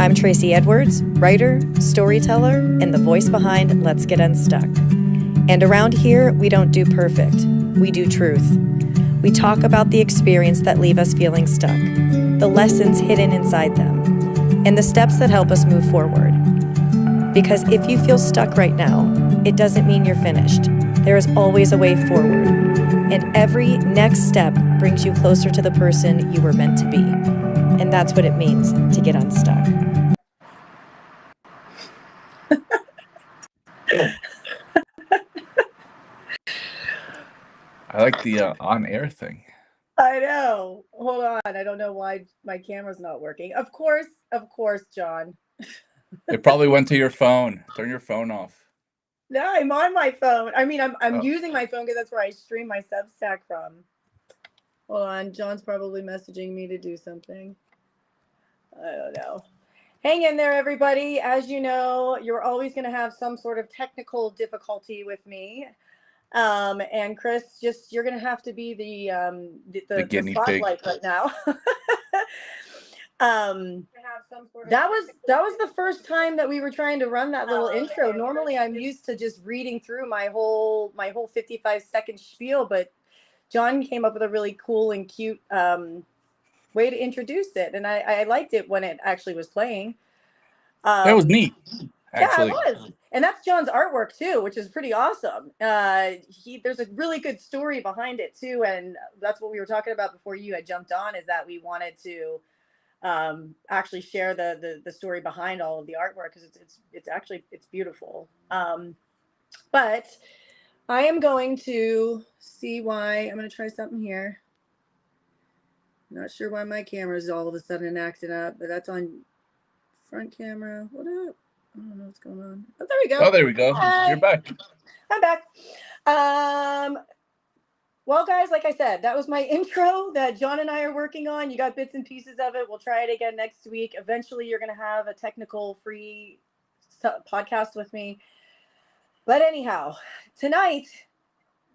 I'm Tracy Edwards, writer, storyteller, and the voice behind Let's Get Unstuck. And around here, we don't do perfect, we do truth. We talk about the experience that leave us feeling stuck, the lessons hidden inside them, and the steps that help us move forward. Because if you feel stuck right now, it doesn't mean you're finished. There is always a way forward. And every next step brings you closer to the person you were meant to be. And that's what it means to get unstuck. I like the on-air thing. I know. Hold on. I don't know why my camera's not working. Of course, John. It probably went to your phone. Turn your phone off. No, I'm on my phone. I mean, I'm using my phone because that's where I stream my Substack from. Hold on. John's probably messaging me to do something. I don't know. Hang in there, everybody. As you know, you're always going to have some sort of technical difficulty with me. And Chris, you're going to have to be the guinea spotlight pig right now. That was the first time that we were trying to run that little intro. Normally I'm used to just reading through my whole 55-second spiel, but John came up with a really cool and cute way to introduce it, and I liked it when it actually was playing. That was neat, actually. Yeah, it was. And that's John's artwork too, which is pretty awesome. There's a really good story behind it too, and that's what we were talking about before you had jumped on, is that we wanted to actually share the story behind all of the artwork, because it's beautiful. But I am going to see why. I'm going to try something here. Not sure why my camera is all of a sudden acting up, but that's on front camera. What up? I don't know what's going on. Oh, there we go. Oh, there we go. Hi. You're back. I'm back. Well, guys, like I said, that was my intro that John and I are working on. You got bits and pieces of it. We'll try it again next week. Eventually, you're going to have a technical free podcast with me. But anyhow, tonight,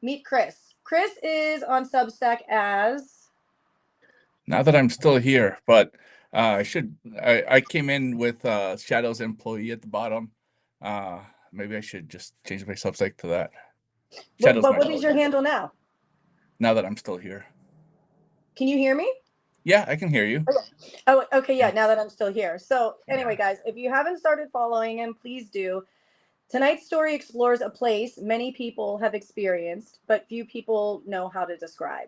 meet Chris. Chris is on Substack as... Now that I'm still here, but I came in with Shadow's employee at the bottom. Maybe I should just change my Substack to that. But what is your handle now? Now that I'm still here. Can you hear me? Yeah, I can hear you. Okay. Oh, okay. Yeah, now that I'm still here. So anyway, guys, if you haven't started following him, please do. Tonight's story explores a place many people have experienced, but few people know how to describe.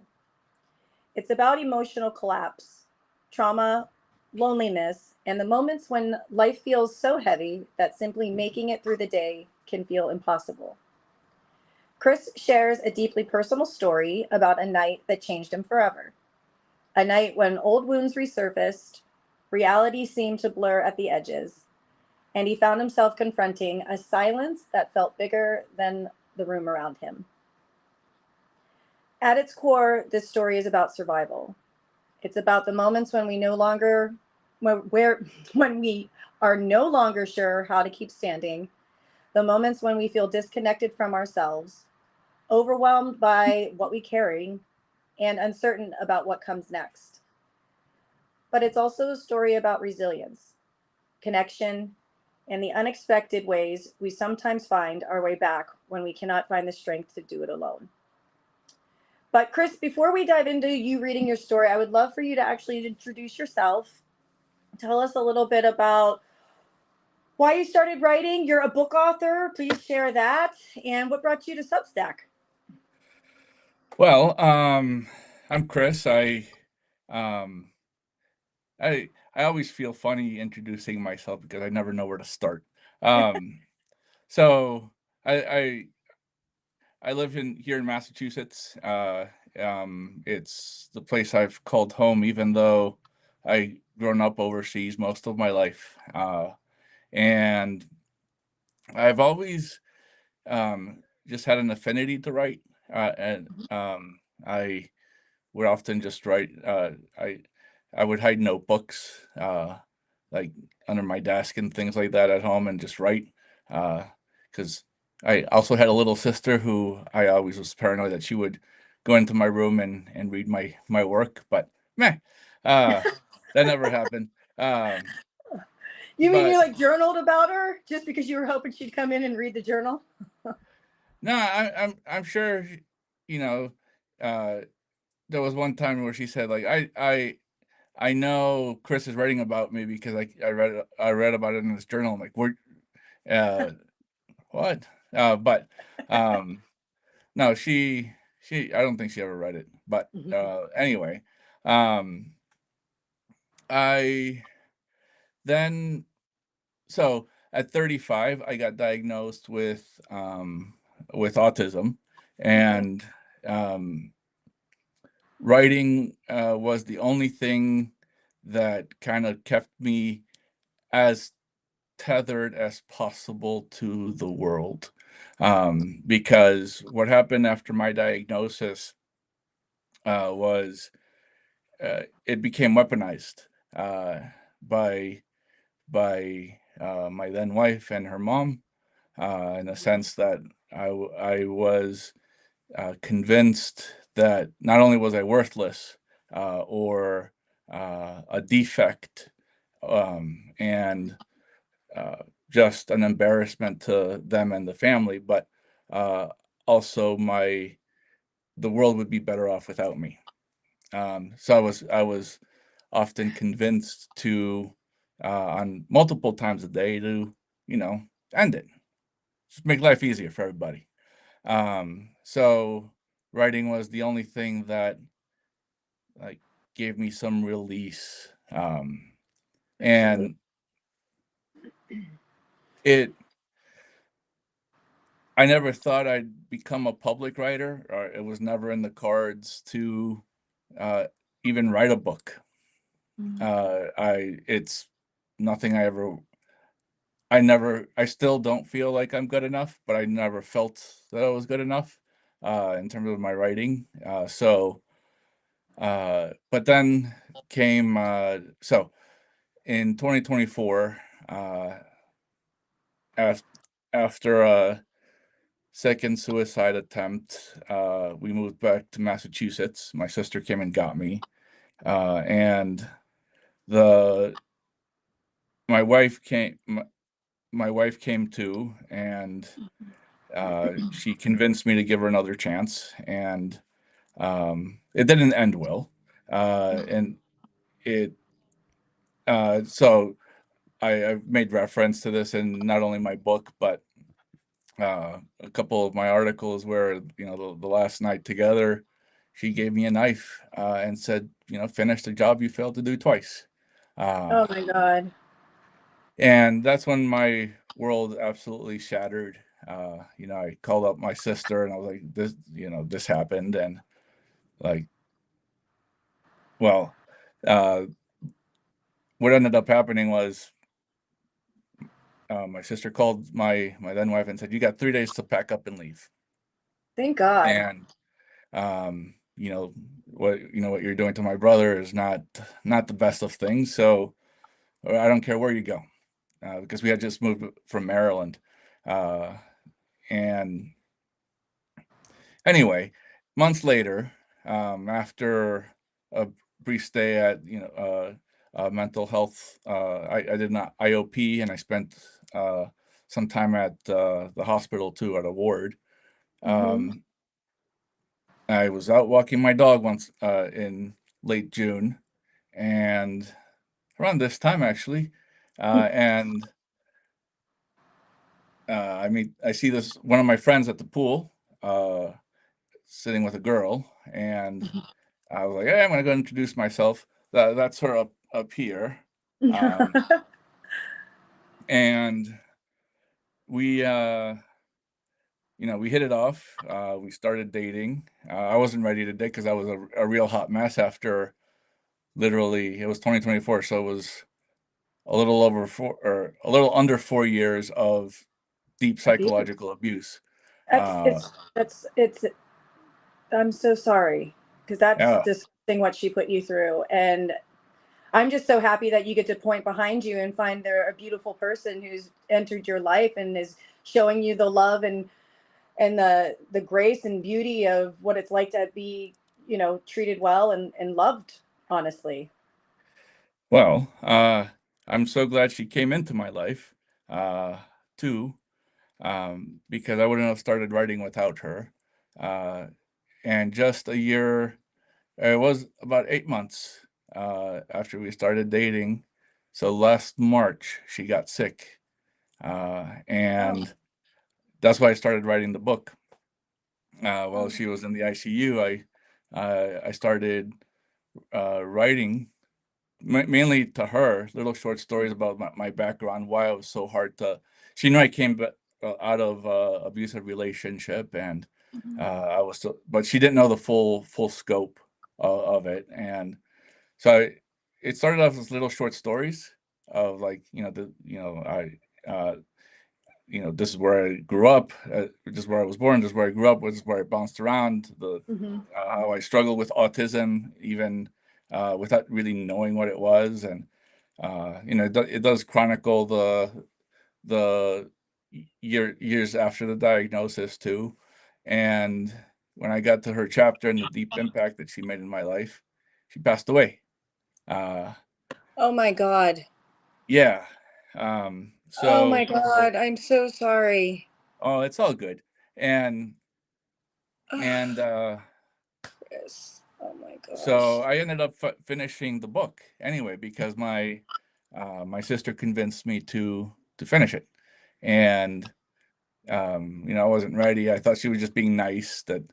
It's about emotional collapse, trauma, loneliness, and the moments when life feels so heavy that simply making it through the day can feel impossible. Chris shares a deeply personal story about a night that changed him forever. A night when old wounds resurfaced, reality seemed to blur at the edges, and he found himself confronting a silence that felt bigger than the room around him. At its core, this story is about survival. It's about the moments when we when we are no longer sure how to keep standing, the moments when we feel disconnected from ourselves, overwhelmed by what we carry, and uncertain about what comes next. But it's also a story about resilience, connection, and the unexpected ways we sometimes find our way back when we cannot find the strength to do it alone. But Chris, before we dive into you reading your story, I would love for you to actually introduce yourself. Tell us a little bit about why you started writing. You're a book author. Please share that. And what brought you to Substack? Well, I'm Chris. I always feel funny introducing myself because I never know where to start. So I live here in Massachusetts. It's the place I've called home, even though I grown up overseas most of my life. And I've always just had an affinity to write, and I would often just write. I would hide notebooks like under my desk and things like that at home and just write, because I also had a little sister who I always was paranoid that she would go into my room and read my work, but that never happened. You mean but you like journaled about her just because you were hoping she'd come in and read the journal? no, I'm sure, you know, uh, there was one time where she said like I know Chris is writing about me because I read about it in this journal. I'm like, uh, what? But um, no, I don't think she ever read it. But anyway, um, I then so at 35, I got diagnosed with autism, Okay. and um, writing was the only thing that kind of kept me as tethered as possible to the world. Because what happened after my diagnosis was it became weaponized uh, by my then wife and her mom, in a sense that I was convinced that not only was I worthless or a defect, and just an embarrassment to them and the family, but uh, also the world would be better off without me. So I was often convinced to on multiple times a day to end it, just make life easier for everybody. So writing was the only thing that like gave me some release. Absolutely. And it I never thought I'd become a public writer, or it was never in the cards to uh, even write a book. It's nothing I still don't feel like I'm good enough, but I never felt that I was good enough in terms of my writing. But then came, so in 2024, uh, af- after a second suicide attempt, we moved back to Massachusetts. My sister came and got me, and the my wife came. My wife came too, and she convinced me to give her another chance, and it didn't end well. And it so I've made reference to this in not only my book, but a couple of my articles where, the last night together, she gave me a knife and said, finish the job you failed to do twice. Uh, Oh my God. and that's when my world absolutely shattered. I called up my sister and I was like, this happened. And like, well, uh, what ended up happening was my sister called my then wife and said, "You got 3 days to pack up and leave." Thank God. And what you're doing to my brother is not the best of things. So I don't care where you go, because we had just moved from Maryland, and anyway, months later, after a brief stay at mental health, I did an IOP, and I spent some time at the hospital too, at a ward. Mm-hmm. Um, I was out walking my dog once in late June, and around this time actually, and I see this one of my friends at the pool, sitting with a girl, and I was like, "Hey, I'm gonna go introduce myself." That's her up here, um, and we we hit it off. We started dating. I wasn't ready to date because I was a real hot mess after literally it was 2024, so it was a little over four or a little under 4 years of deep Abuse. psychological abuse. That's Uh, it's I'm so sorry because that's yeah, disgusting what she put you through. And I'm just so happy that you get to point behind you and find there a beautiful person who's entered your life and is showing you the love and the grace and beauty of what it's like to be, treated well and loved, honestly. well, I'm so glad she came into my life, too, because I wouldn't have started writing without her. Uh, and just a year, it was about 8 months after we started dating. So last March, she got sick. And that's why I started writing the book. While she was in the ICU, I started writing mainly to her little short stories about my background, why I was so hard to. She knew I came out of abusive relationship, and I was still, but she didn't know the full scope of it, and so it started off as little short stories of like this is where I grew up, this is where I was born, this is where I grew up, this is where I bounced around, how I struggled with autism, even without really knowing what it was, and it does chronicle the years after the diagnosis too, and when I got to her chapter and the deep impact that she made in my life, she passed away. Oh my God. Yeah. Oh my So, God. I'm so sorry. oh, it's all good. And Chris. Oh my so gosh. I ended up finishing the book anyway because my sister convinced me to finish it, and I wasn't ready. I thought she was just being nice that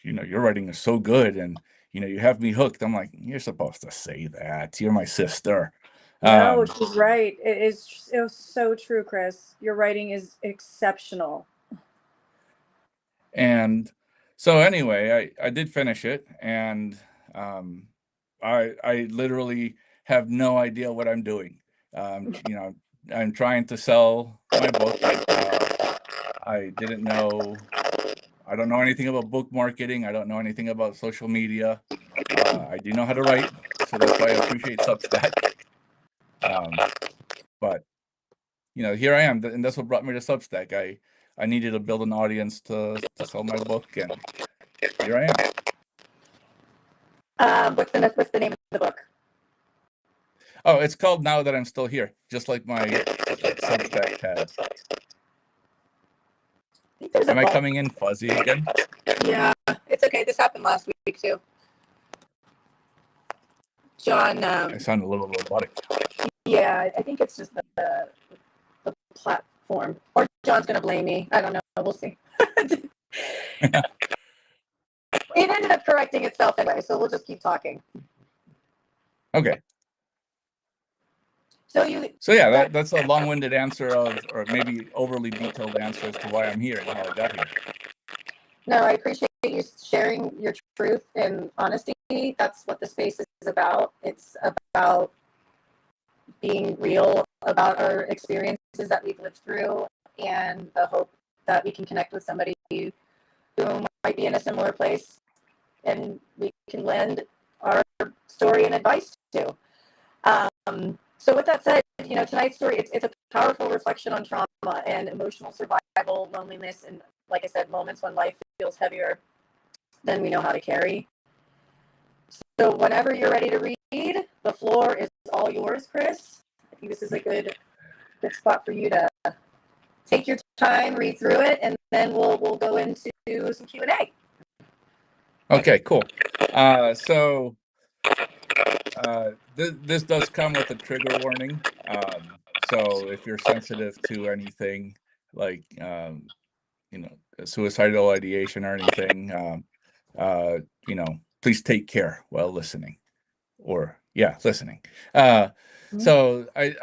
your writing is so good, and you have me hooked. I'm like, you're supposed to say that. You're my sister. No, Um, she's right. It was so true, Chris. Your writing is exceptional. And so anyway, I did finish it, and um, I literally have no idea what I'm doing. I'm trying to sell my book. I didn't know. I don't know anything about book marketing. I don't know anything about social media. I do know how to write, so that's why I appreciate Substack. But here I am, and that's what brought me to Substack. I needed to build an audience to sell my book, and here I am. What's the name of the book? Oh, it's called Now That I'm Still Here, just like my Substack tag. I think there's a Am I poem. coming in fuzzy again? Yeah, it's okay. This happened last week too. John, I sound a little robotic. yeah, I think it's just the platform. Or John's gonna blame me. I don't know. We'll see. It ended up correcting itself anyway, so we'll just keep talking. Okay. So yeah, that's a long-winded answer or maybe overly detailed answer as to why I'm here and how I got here. No, I appreciate you sharing your truth and honesty. That's what the space is about. It's about being real about our experiences that we've lived through and the hope that we can connect with somebody who might be in a similar place and we can lend our story and advice to. So with that said, tonight's story, it's a powerful reflection on trauma and emotional survival, loneliness, and like I said, moments when life feels heavier than we know how to carry. So whenever you're ready to read, the floor is all yours, Chris. I think this is a good spot for you to take your time, read through it, and then we'll go into some Q&A. Okay, cool. So this does come with a trigger warning. So if you're sensitive to anything like suicidal ideation or anything, please take care while listening. Or listening. So I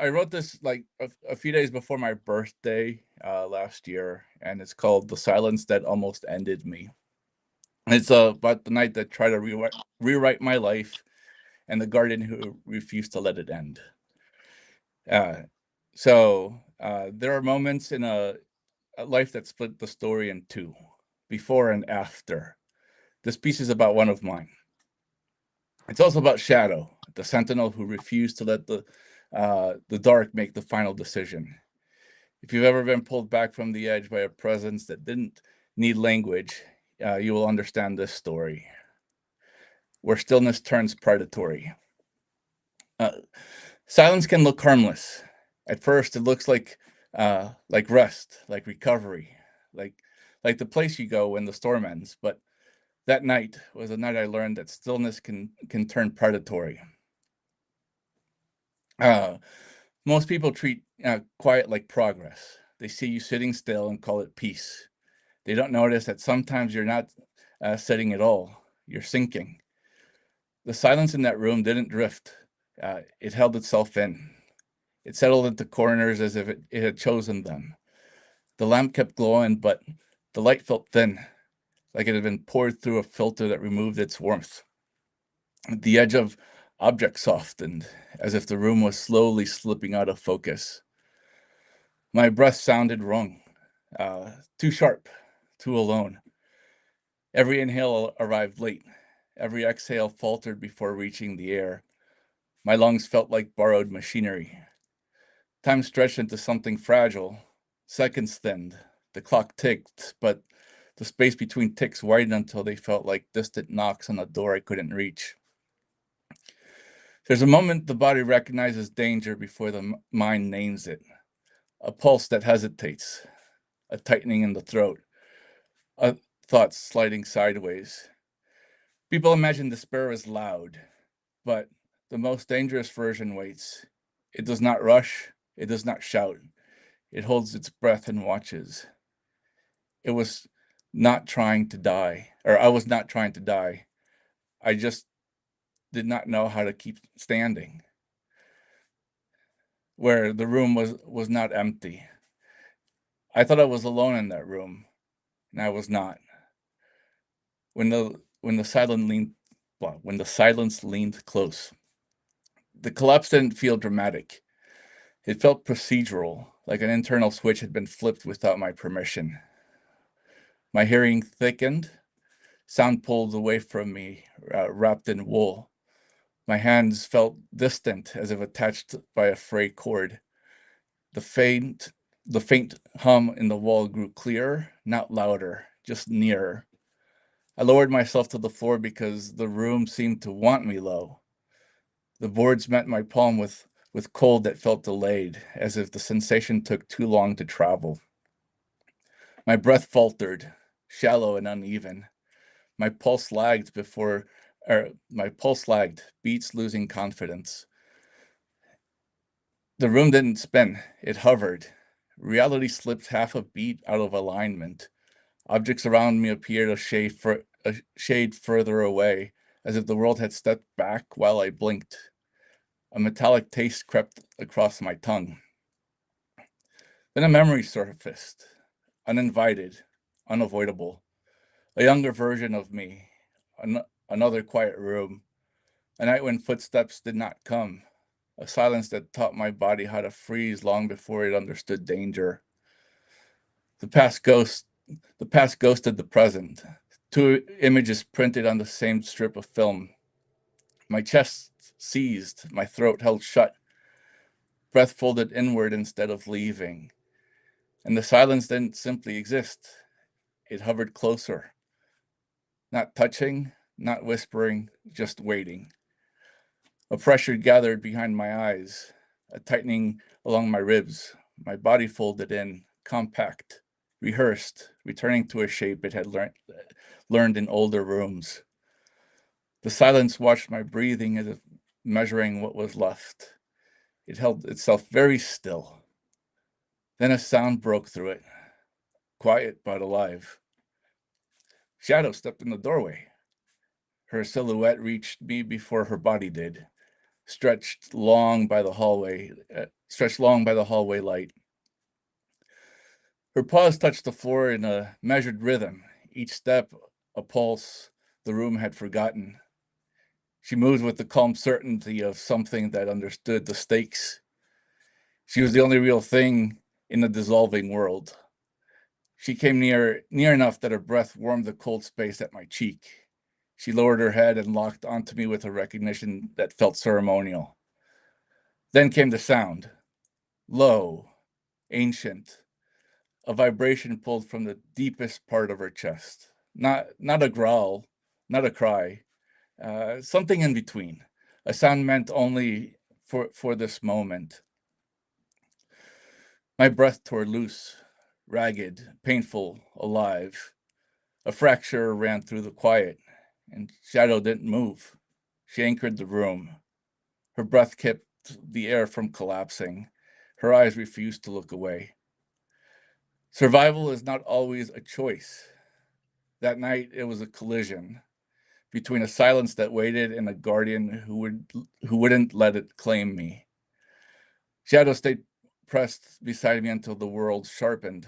wrote this like a few days before my birthday last year, and it's called "The Silence That Almost Ended Me." It's about the night that tried to rewrite my life and the guardian who refused to let it end. So there are moments in a life that split the story in two, before and after. This piece is about one of mine. It's also about Shadow, the sentinel who refused to let the dark make the final decision. If you've ever been pulled back from the edge by a presence that didn't need language, you will understand this story, where stillness turns predatory. Silence can look harmless. At first, it looks like rest, like recovery, like like the place you go when the storm ends. But that night was the night I learned that stillness can turn predatory. Uh, Most people treat quiet like progress. They see you sitting still and call it peace. They don't notice that sometimes you're not sitting at all. You're sinking. The silence in that room didn't drift. It held itself in. It settled into corners as if it had chosen them. The lamp kept glowing, but the light felt thin, like it had been poured through a filter that removed its warmth. The edge of objects softened, as if the room was slowly slipping out of focus. My breath sounded wrong, too sharp, too alone. Every inhale arrived late. Every exhale faltered before reaching the air. My lungs felt like borrowed machinery. Time stretched into something fragile. Seconds thinned. The clock ticked, but the space between ticks widened until they felt like distant knocks on a door I couldn't reach. There's a moment the body recognizes danger before the mind names it. A pulse that hesitates, a tightening in the throat, a thought sliding sideways. People imagine despair is loud, but the most dangerous version waits. It does not rush, it does not shout. It holds its breath and watches. It was not trying to die, or I was not trying to die. I just did not know how to keep standing. Where the room was not empty. I thought I was alone in that room, and I was not. When the silence leaned close, the collapse didn't feel dramatic. It felt procedural, like an internal switch had been flipped without my permission. My hearing thickened, sound pulled away from me, wrapped in wool. My hands felt distant, as if attached by a fray cord. The faint hum in the wall grew clearer, not louder, just nearer. I lowered myself to the floor because the room seemed to want me low. The boards met my palm with cold that felt delayed, as if the sensation took too long to travel. My breath faltered, shallow and uneven. My pulse lagged, beats losing confidence. The room didn't spin, it hovered. Reality slipped half a beat out of alignment. Objects around me appeared a shade further away, as if the world had stepped back while I blinked. A metallic taste crept across my tongue. Then a memory surfaced, uninvited, unavoidable. A younger version of me, another quiet room, a night when footsteps did not come, a silence that taught my body how to freeze long before it understood danger. The past ghosted the present, two images printed on the same strip of film. My chest seized, my throat held shut, breath folded inward instead of leaving. And the silence didn't simply exist. It hovered closer, not touching, not whispering, just waiting. A pressure gathered behind my eyes, a tightening along my ribs, my body folded in, compact, rehearsed, returning to a shape it had learned in older rooms. The silence watched my breathing as if measuring what was left. It held itself very still. Then a sound broke through it, quiet but alive. Shadow stepped in the doorway. Her silhouette reached me before her body did, stretched long by the hallway light. Her paws touched the floor in a measured rhythm, each step a pulse the room had forgotten. She moved with the calm certainty of something that understood the stakes. She was the only real thing in the dissolving world. She came near enough that her breath warmed the cold space at my cheek. She lowered her head and locked onto me with a recognition that felt ceremonial. Then came the sound, low, ancient, a vibration pulled from the deepest part of her chest. Not a growl, not a cry, something in between. A sound meant only for this moment. My breath tore loose, ragged, painful, alive. A fracture ran through the quiet, and Shadow didn't move. She anchored the room. Her breath kept the air from collapsing. Her eyes refused to look away. Survival is not always a choice. That night, it was a collision between a silence that waited and a guardian who wouldn't let it claim me. Shadow stayed pressed beside me until the world sharpened,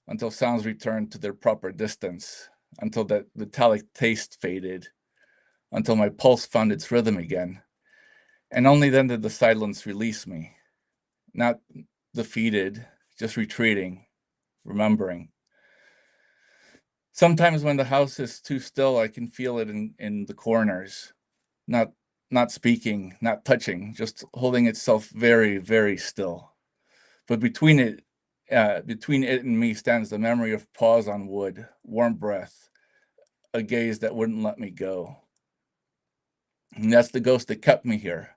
until sounds returned to their proper distance, until that metallic taste faded, until my pulse found its rhythm again. And only then did the silence release me. Not defeated, just retreating, remembering. Sometimes when the house is too still, I can feel it in the corners. Not speaking, not touching, just holding itself very, very still. But between it and me stands the memory of paws on wood, warm breath, a gaze that wouldn't let me go. And that's the ghost that kept me here.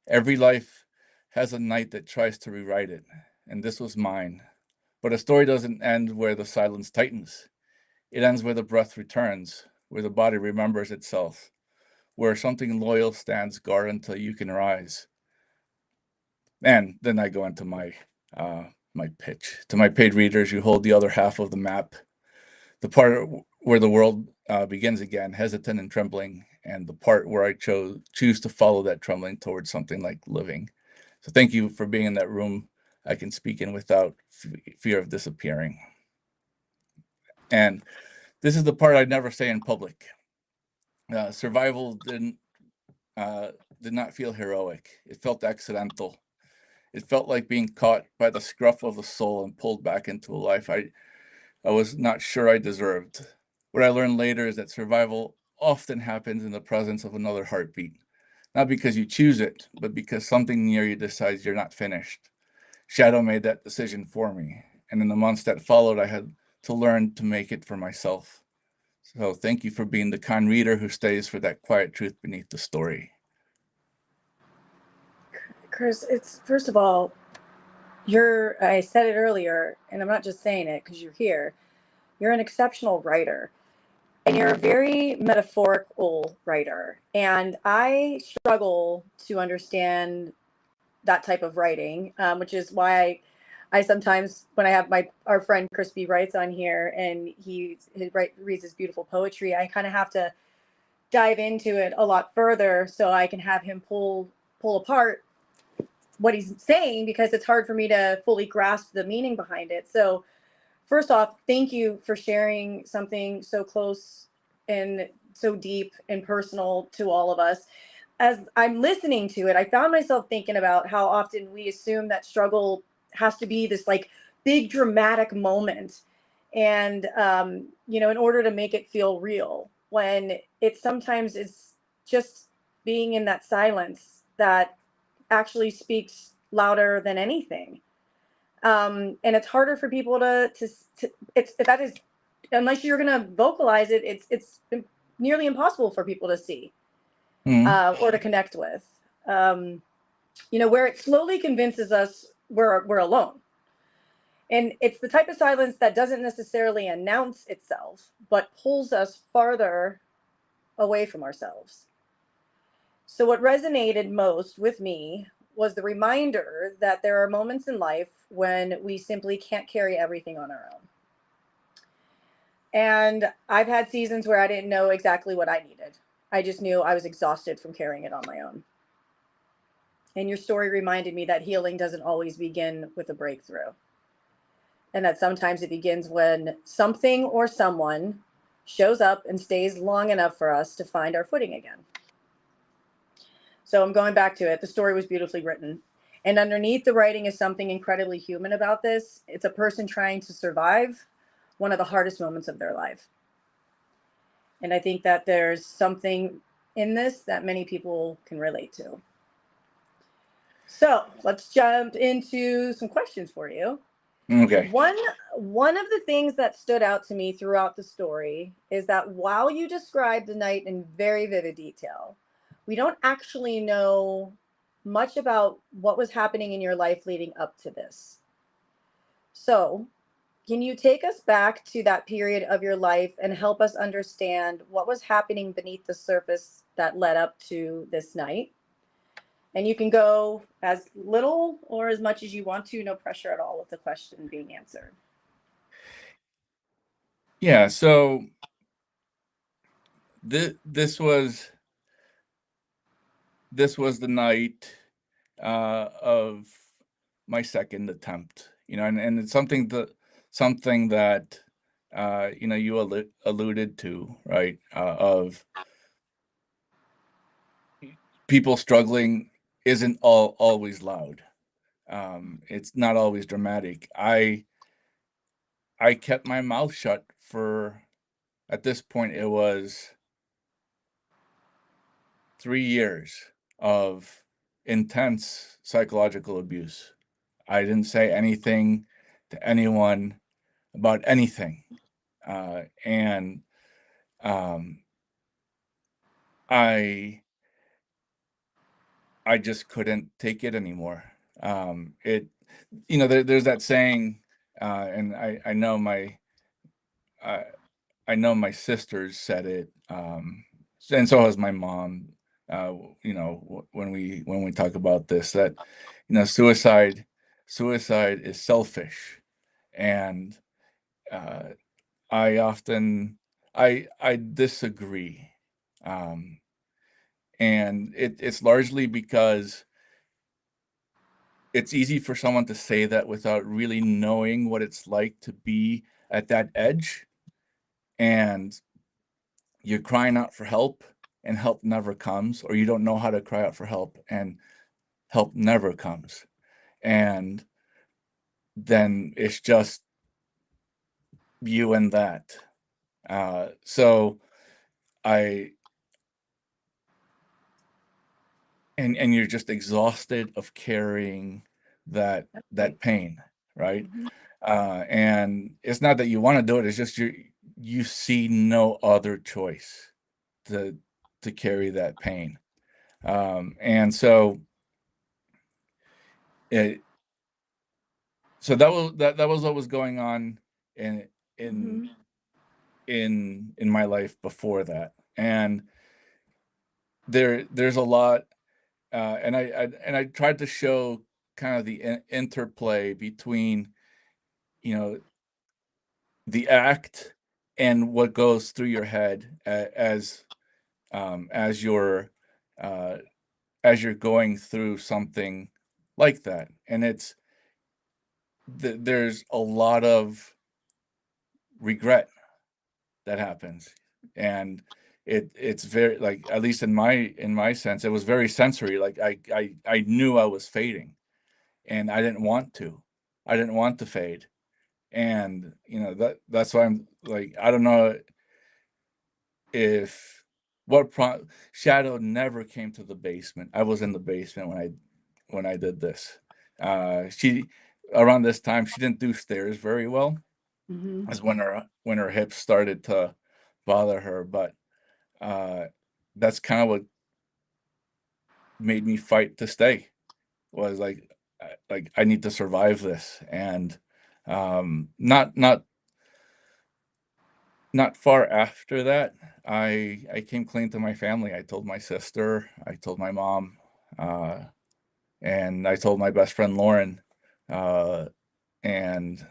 Every life has a night that tries to rewrite it, and this was mine. But a story doesn't end where the silence tightens. It ends where the breath returns, where the body remembers itself, where something loyal stands guard until you can rise. And then I go into my pitch. To my paid readers, you hold the other half of the map, the part where the world begins again, hesitant and trembling, and the part where I choose to follow that trembling towards something like living. So thank you for being in that room I can speak in without fear of disappearing. And this is the part I'd never say in public. Survival did not feel heroic. It felt accidental. It felt like being caught by the scruff of the soul and pulled back into a life I was not sure I deserved. What I learned later is that survival often happens in the presence of another heartbeat. Not because you choose it, but because something near you decides you're not finished. Shadow made that decision for me. And in the months that followed, I had to learn to make it for myself. So thank you for being the kind reader who stays for that quiet truth beneath the story. Chris, it's first of all, I said it earlier, and I'm not just saying it because you're here. You're an exceptional writer, and you're a very metaphorical writer. And I struggle to understand that type of writing, which is why I sometimes, when I have our friend Chris B. Writes on here, and he reads his beautiful poetry, I kind of have to dive into it a lot further so I can have him pull apart what he's saying, because it's hard for me to fully grasp the meaning behind it. So first off, thank you for sharing something so close and so deep and personal to all of us. As I'm listening to it, I found myself thinking about how often we assume that struggle has to be this like big dramatic moment, and in order to make it feel real, when it sometimes is just being in that silence that actually speaks louder than anything. And it's harder for people to it's that is, unless you're going to vocalize it, it's nearly impossible for people to see or to connect with. Where it slowly convinces us we're alone. And it's the type of silence that doesn't necessarily announce itself, but pulls us farther away from ourselves. So what resonated most with me was the reminder that there are moments in life when we simply can't carry everything on our own. And I've had seasons where I didn't know exactly what I needed. I just knew I was exhausted from carrying it on my own. And your story reminded me that healing doesn't always begin with a breakthrough. And that sometimes it begins when something or someone shows up and stays long enough for us to find our footing again. So I'm going back to it. The story was beautifully written. And underneath the writing is something incredibly human about this. It's a person trying to survive one of the hardest moments of their life. And I think that there's something in this that many people can relate to. So let's jump into some questions for you. Okay. One of the things that stood out to me throughout the story is that while you describe the night in very vivid detail, we don't actually know much about what was happening in your life leading up to this. So, can you take us back to that period of your life and help us understand what was happening beneath the surface that led up to this night? And you can go as little or as much as you want to, no pressure at all with the question being answered. Yeah, so this was the night of my second attempt, and it's something that you alluded to, right? Of people struggling isn't always loud. It's not always dramatic. I kept my mouth shut for, at this point, it was 3 years of intense psychological abuse. I didn't say anything to anyone about anything. And I just couldn't take it anymore. There's that saying, and uh, I know my sisters said it, and so has my mom. When we talk about this, that suicide is selfish, and uh, I often I disagree, um, and it's largely because it's easy for someone to say that without really knowing what it's like to be at that edge, and you're crying out for help and help never comes, or you don't know how to cry out for help and help never comes, and then it's just you and that. So I and you're just exhausted of carrying that pain, right? Mhm. And it's not that you want to do it, it's just you see no other choice to carry that pain. And so it so that was what was going on in in Mhm. in my life before that. And there's a lot, and I tried to show kind of the interplay between, you know, the act and what goes through your head as you're uh, as you're going through something like that. And there's a lot of regret that happens, and it's very, like, at least in my sense, it was very sensory. Like, I knew I was fading, and I didn't want to fade. And that's why I'm like, I don't know if Shadow never came to the basement. I was in the basement when I did this. She Around this time, she didn't do stairs very well, Mhm. as when her hips started to bother her. But uh, that's kind of what made me fight to stay. Was like, I need to survive this. And not far after that, I came clean to my family. I told my sister, I told my mom, uh, and I told my best friend Lauren, uh, and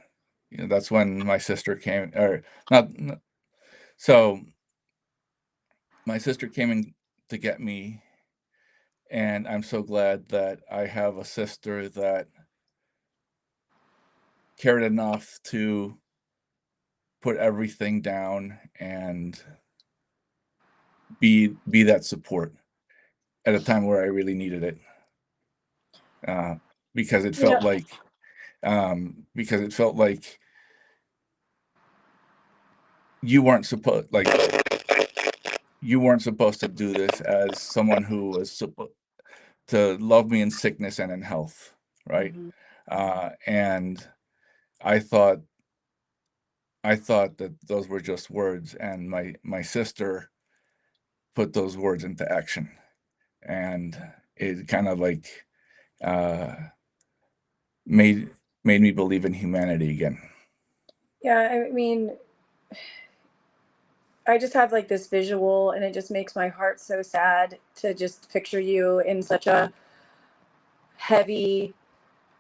that's when my sister came, or not. So my sister came in to get me, and I'm so glad that I have a sister that cared enough to put everything down and be that support at a time where I really needed it. Uh, because it You know, felt like because it felt like you weren't supposed like you weren't supposed to do this as someone who was supposed to love me in sickness and in health, right? Mhm. And I thought that those were just words, and my sister put those words into action. And it kind of like uh, made me believe in humanity again. Yeah, I mean, I just have like this visual, and it just makes my heart so sad to just picture you in such a heavy,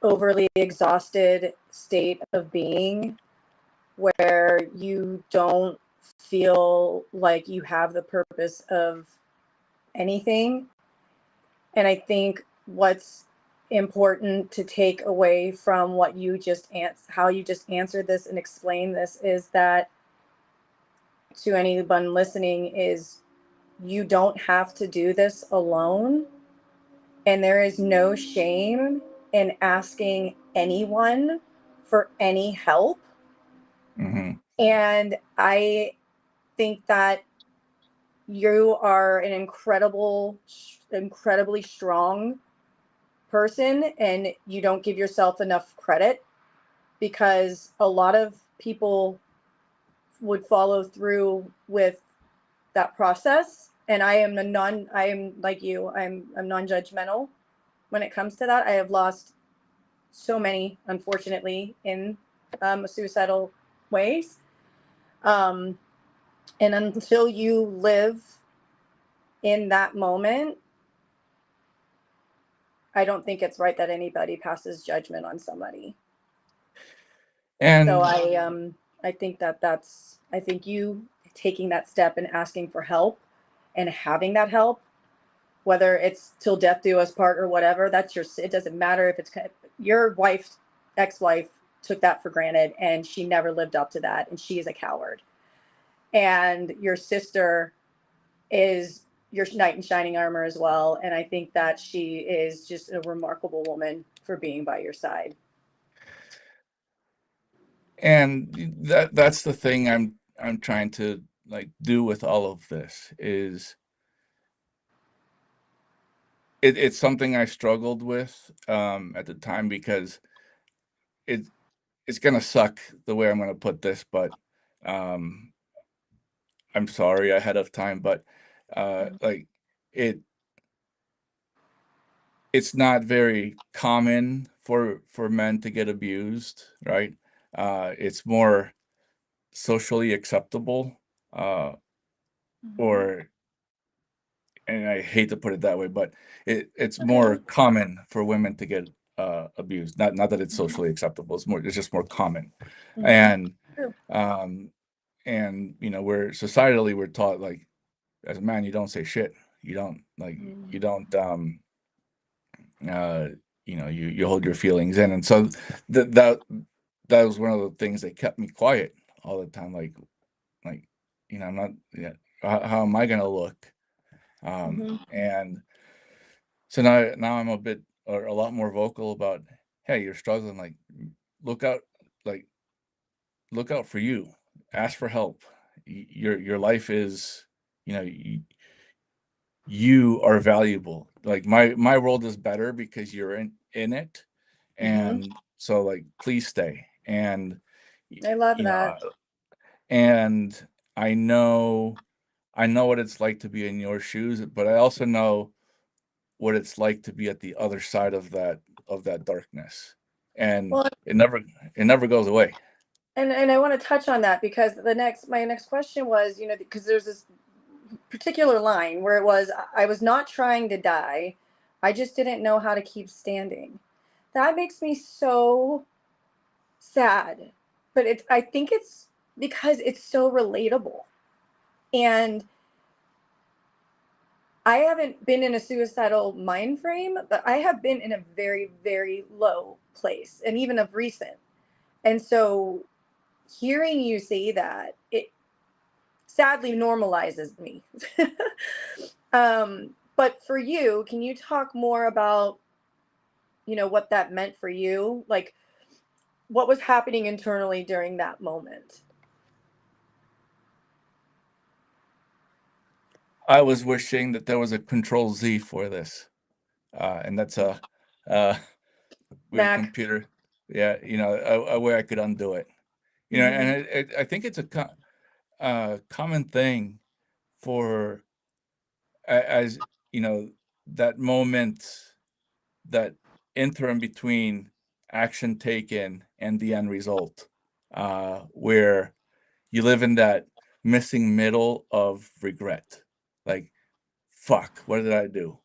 overly exhausted state of being where you don't feel like you have the purpose of anything. And I think what's important to take away from what you just how you just answered this and explained this is that, to anyone listening, is you don't have to do this alone, and there is no shame in asking anyone for any help. Mm-hmm. And I think that you are an incredibly strong person, and you don't give yourself enough credit, because a lot of people would follow through with that process. And I am like you, I'm non-judgmental when it comes to that. I have lost so many, unfortunately, in suicidal ways. Um, and until you live in that moment, I don't think it's right that anybody passes judgment on somebody. So And I think I think you taking that step and asking for help and having that help, whether it's till death do us part or whatever, that's it doesn't matter if it's your wife, ex-wife took that for granted, and she never lived up to that, and she is a coward. And your sister is your knight in shining armor as well, and I think that she is just a remarkable woman for being by your side. and that's the thing I'm trying to like do with all of this is it's something I struggled with at the time, because it it's gonna suck the way I'm gonna put this, but um I'm sorry ahead of time, but like it it's not very common for men to get abused, right? It's more socially acceptable, uh, Mm-hmm. or and I hate to put it that way, but it's more common for women to get abused. Not that it's socially acceptable. It's just more common, Mm-hmm. and um, you know, we're societally we're taught like as a man you don't say shit. You don't like you don't uh, you know you hold your feelings in, and so that that was one of the things that kept me quiet all the time. Like you know I'm not yeah, how am I gonna look? Mm-hmm. And so now I'm a bit or a lot more vocal about, hey, you're struggling. Like look out, like look out for you. Ask for help. Your life is, you know, you are valuable. Like my world is better because you're in it, Mm-hmm. and so like please stay. And I love you know, that. and I know what it's like to be in your shoes, but I also know what it's like to be at the other side of that darkness, and Well, it never goes away. and I want to touch on that, because my next question was, because there's this particular line where it was, I was not trying to die, I just didn't know how to keep standing. That makes me so sad, but I think it's because it's so relatable. And I haven't been in a suicidal mind frame, but I have been in a very, very low place, and even of recent. And so hearing you say that, it sadly normalizes me. But for you, can you talk more about, what that meant for you? Like, what was happening internally during that moment? I was wishing that there was a Control Z for this, and that's a uh, weird Mac. computer. Yeah, you know, a way I could undo it. You know, Mm-hmm. and I think it's a common thing for as you know that moment, that interim between action taken and the end result, where you live in that missing middle of regret. Like, fuck, what did I do?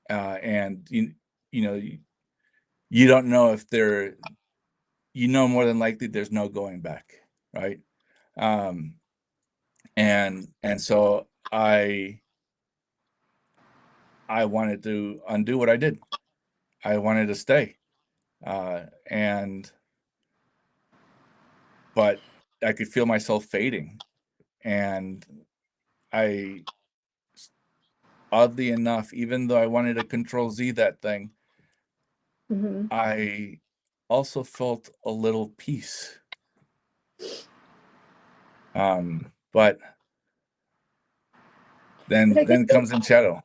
And you know, you don't know if more than likely there's no going back, right? Um, and so I wanted to undo what I did. I wanted to stay, and but I could feel myself fading, and I, oddly enough, even though I wanted to control Z that thing, Mm-hmm. I also felt a little peace. But then comes in shadow.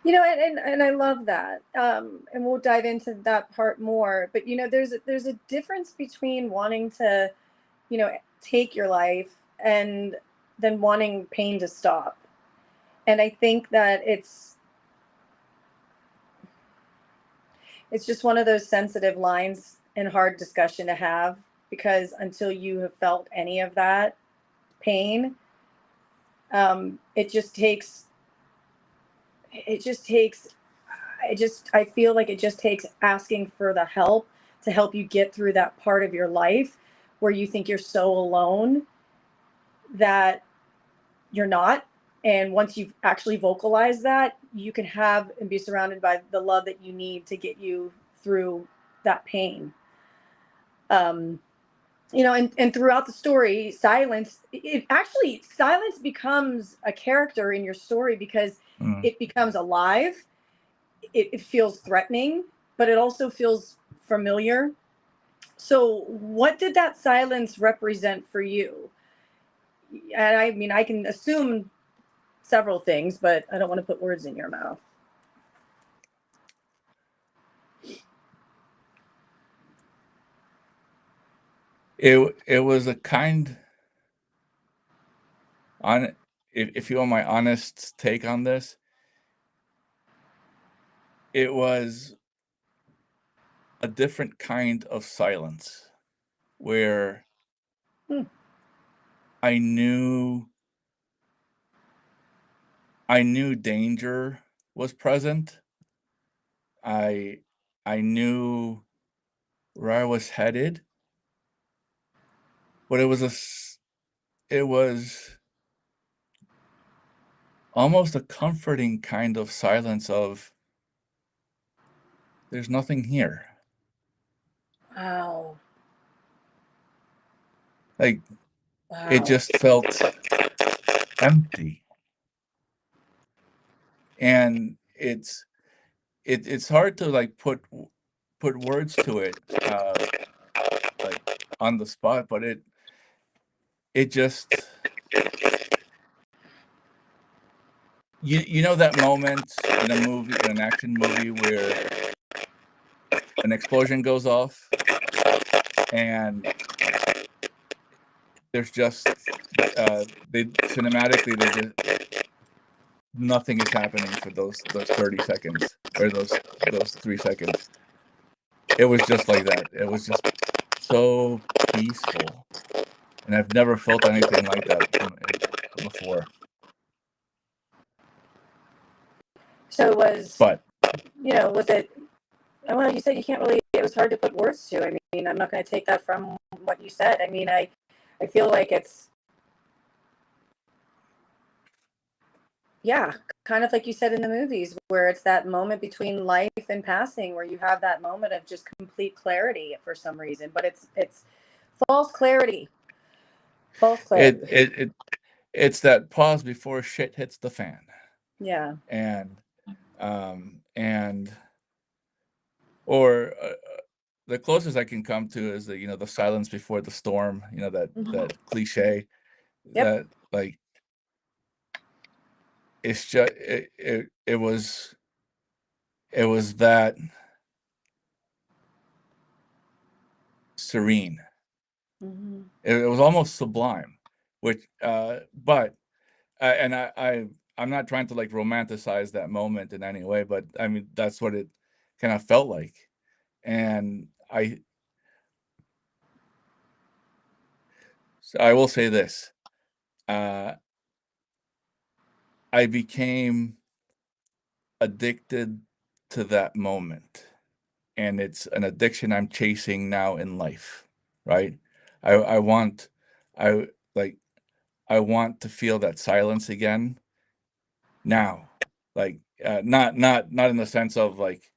You know, and I love that. And we'll dive into that part more. But you know, there's a difference between wanting to, you know, take your life and then wanting pain to stop. And I think that it's just one of those sensitive lines and hard discussion to have, because until you have felt any of that pain, it just takes it just takes I feel like it just takes asking for the help to help you get through that part of your life where you think you're so alone that you're not. And once you've actually vocalized that, you can have and be surrounded by the love that you need to get you through that pain. Um, you know, and throughout the story, silence becomes a character in your story because it becomes alive. It feels threatening, but it also feels familiar. So what did that silence represent for you? And I mean, I can assume several things, but I don't want to put words in your mouth. It was a kind on if you want my honest take on this, it was a different kind of silence where I knew danger was present. I knew where I was headed, but it was almost a comforting kind of silence of there's nothing here. Wow. Like, Wow. it just felt empty. And it's hard to like put words to it, like on the spot, but it just, you know that moment in a movie, in an action movie, where an explosion goes off and there's just they cinematically, they just, nothing is happening for those 30 seconds or those 3 seconds. It was just like that. It was just so peaceful, and I've never felt anything like that before. So it was, But you know, was it, well, you said you can't really, it was hard to put words to. I mean, I'm not going to take that from what you said. I mean, I feel like it's, yeah, kind of like you said in the movies, where it's that moment between life and passing, where you have that moment of just complete clarity for some reason, but it's false clarity. False clarity. it's that pause before shit hits the fan. Yeah. And or the closest I can come to is the silence before the storm, that cliche. Yep. That, like, it's just it was that serene. It was almost sublime, which but and I'm not trying to like romanticize that moment in any way, but I mean, that's what it kind of felt like. And I will say this, I became addicted to that moment, and it's an addiction I'm chasing now in life, right? I want, I like, I want to feel that silence again now, like, not in the sense of like,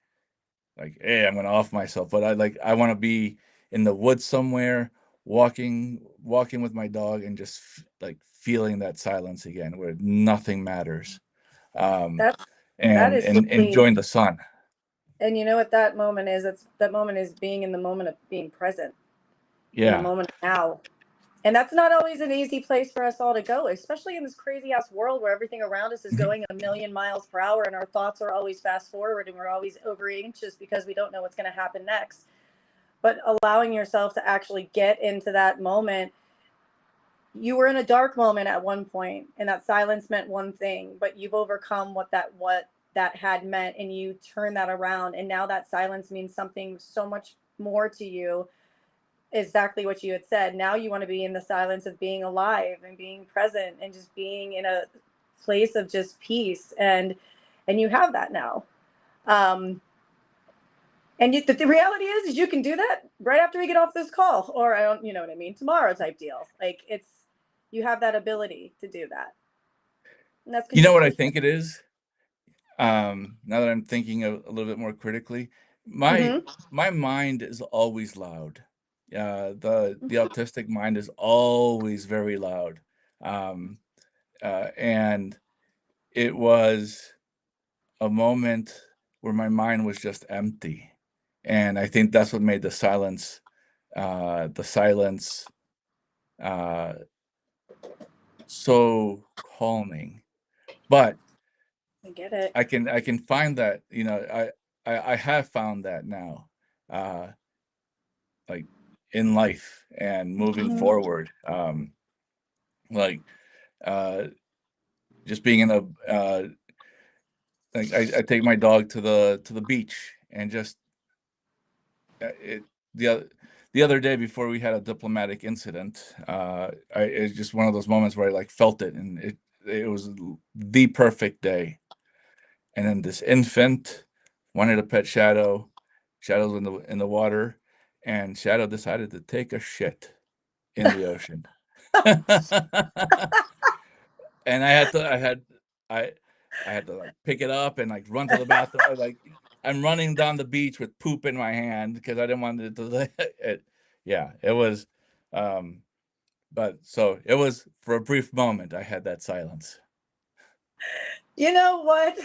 hey, I'm gonna off myself, but I want to be in the woods somewhere, walking with my dog, and just like feeling that silence again, where nothing matters, That's that and is really, enjoying the sun. and you know what that moment is? That moment is being in the moment of being present in the Yeah. moment now. And that's not always an easy place for us all to go, especially in this crazy ass world where everything around us is Mhm. going a million miles per hour and our thoughts are always fast forward and we're always over anxious because we don't know what's going to happen next. But allowing yourself to actually get into that moment, you were in a dark moment at one point and that silence meant one thing, but you've overcome what that had meant and you turn that around and now that silence means something so much more to you. Exactly what you had said. Now you want to be in the silence of being alive and being present and just being in a place of just peace, and you have that now. um and the reality is you can do that right after we get off this call, or I don't, you know what I mean, tomorrow type deal. Like it's, you have that ability to do that, and that's You because know you what I chose. think it is? Now that I'm thinking a little bit more critically, my Mm-hmm. my mind is always loud. The autistic mind is always very loud. Um, and it was a moment where my mind was just empty. And I think that's what made the silence uh, so calming. But I get it. I can find that, I have found that now, uh, like in life and moving Mhm. forward. Like uh, just being in a like I take my dog to the beach and just it the other day before we had a diplomatic incident, it's just one of those moments where I like felt it, and it was the perfect day. And then this infant wanted to pet Shadow. Shadow's in the water, and Shadow decided to take a shit in the ocean. And I I had to like pick it up and like run to the bathroom. I'm running down the beach with poop in my hand because I didn't want it to it. Yeah, it was but so it was for a brief moment I had that silence. You know what?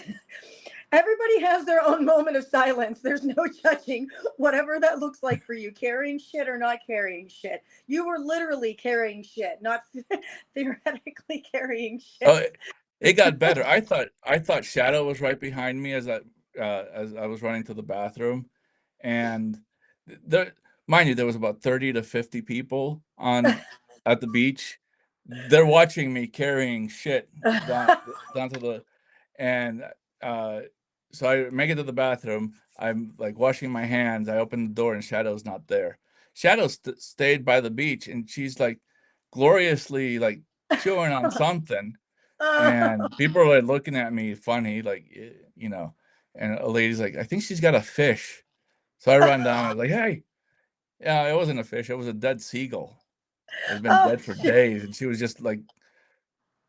Everybody has their own moment of silence. There's no judging whatever that looks like for you, carrying shit or not carrying shit. You were literally carrying shit, not theoretically carrying Oh, shit. it got better. I thought Shadow was right behind me as I was running to the bathroom, and there, mind you, there was about 30 to 50 people on at the beach. They're watching me carrying shit down down to the and uh, so I make it to the bathroom. I'm like washing my hands. I open the door and Shadow's not there. Shadow stayed by the beach and she's like gloriously like chewing on something, and people are like looking at me funny, like and a lady's like, I think she's got a fish. So I run down. I was like, hey, yeah, it wasn't a fish. It was a dead seagull. It's been Oh dead for shit. days, and she was just like,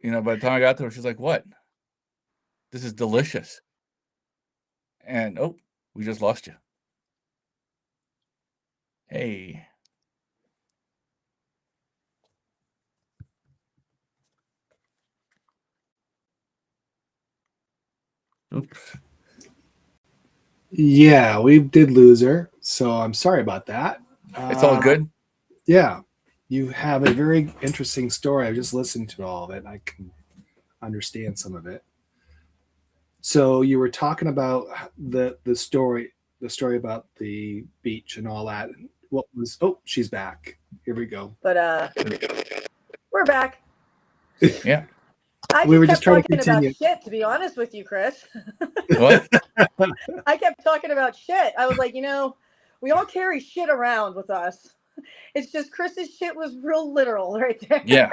by the time I got to her, she's like, what? This is delicious. And oh, we just lost you. Hey. Oops. Yeah, we did lose her, so I'm sorry about that. It's all Uh, good. yeah, you have a very interesting story. I've just listened to all of it. I can understand some of it. So you were talking about the story about the beach and all that. What was? Oh, she's back. Here we go. But we're back. Yeah. I We just were kept just trying to talking about continue. shit, to be honest with you, Chris. What? I kept talking about shit. I was like, we all carry shit around with us. It's just Chris's shit was real literal right there. Yeah.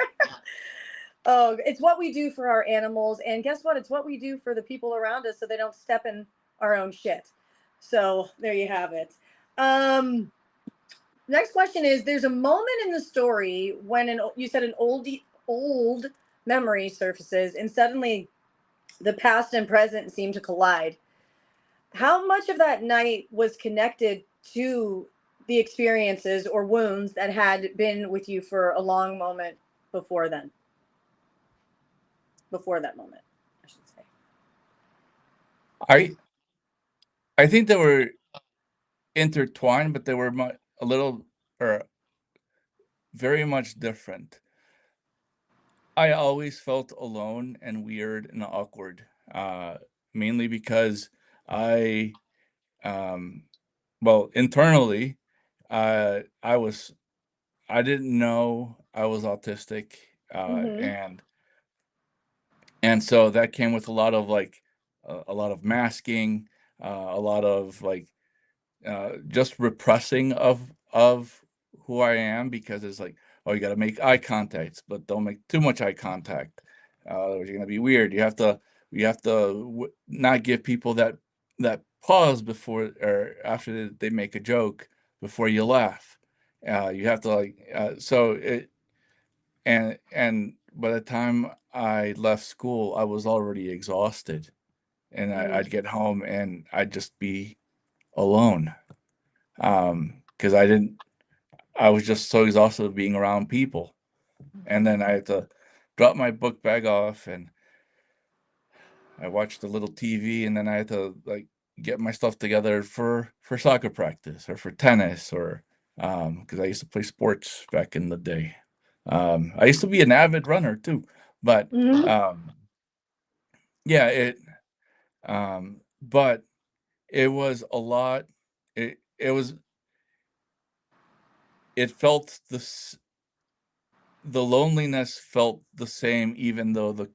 Oh, it's what we do for our animals, and guess what? It's what we do for the people around us so they don't step in our own shit. So there you have it. Next question is: there's a moment in the story when you said an old memory surfaces, and suddenly the past and present seem to collide. How much of that night was connected to the experiences or wounds that had been with you for a long moment before then? Before that moment, I should say. I think they were intertwined, but they were a little or very much different. I always felt alone and weird and awkward, mainly because I, um, well, internally, I didn't know I was autistic, Mm-hmm. and so that came with a lot of like a lot of masking, a lot of like just repressing of who I am because it's like, oh, you got to make eye contact, but don't make too much eye contact. Or you're gonna be weird. You have to not give people that pause before or after they make a joke before you laugh. You have to like so it and by the time I left school, I was already exhausted, and I'd get home and I'd just be alone. Because I was just so exhausted of being around people. And then I had to drop my book bag off and I watched a little TV, and then I had to like get my stuff together for soccer practice or for tennis or because I used to play sports back in the day. I used to be an avid runner too, but Mm-hmm. yeah, but it was a lot. It it felt the loneliness felt the same, even though the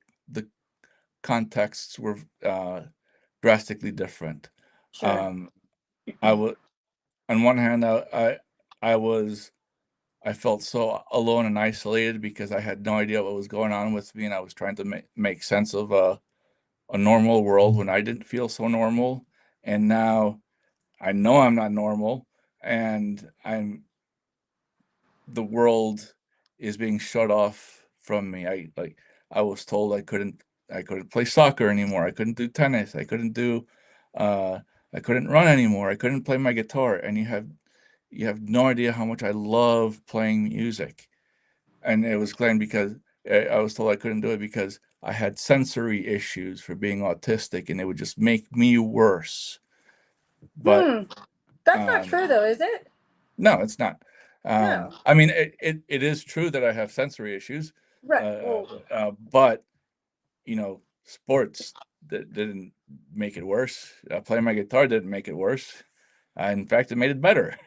contexts were drastically different. Sure. Um, I would, on one hand, I was, I felt so alone and isolated because I had no idea what was going on with me, and I was trying to make sense of a normal world when I didn't feel so normal. And now I know I'm not normal, and the world is being shut off from me. I was told I couldn't play soccer anymore. I couldn't do tennis. Uh I couldn't run anymore. I couldn't play my guitar. And you have no idea how much I love playing music. And it was claimed because I was told I couldn't do it because I had sensory issues for being autistic, and it would just make me worse. But That's not um true, though, is it? no, it's not. No. I mean, it is true that I have sensory issues, Right. Well, but sports that didn't make it worse. Playing my guitar didn't make it worse. In fact, it made it better.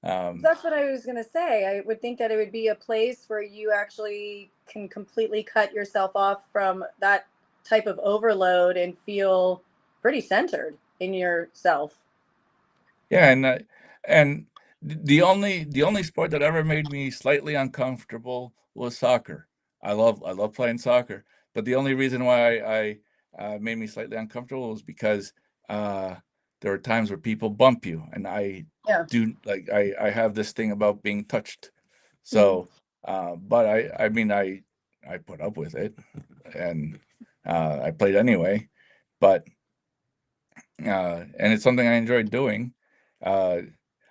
Um, that's what I was going to say. I would think that it would be a place where you actually can completely cut yourself off from that type of overload and feel pretty centered in yourself. yeah, and the only sport that ever made me slightly uncomfortable was soccer. I love playing soccer, but the only reason why I made me slightly uncomfortable was because uh, there were times where people bump you, and Yeah. I have this thing about being touched. Mm. So, but I mean I put up with it, and I played anyway. But and it's something I enjoyed doing. Uh,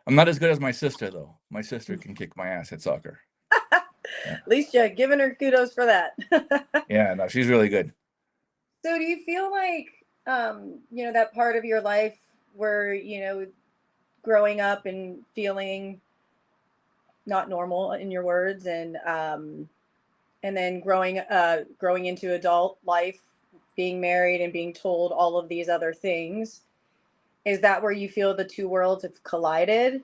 I'm not as good as my sister, though. My sister can kick my ass at soccer. Yeah, At least you're giving her kudos for that. yeah, no, she's really good. So do you feel like that part of your life where, growing up and feeling not normal in your words and then growing into adult life, being married and being told all of these other things, is that where you feel the two worlds have collided?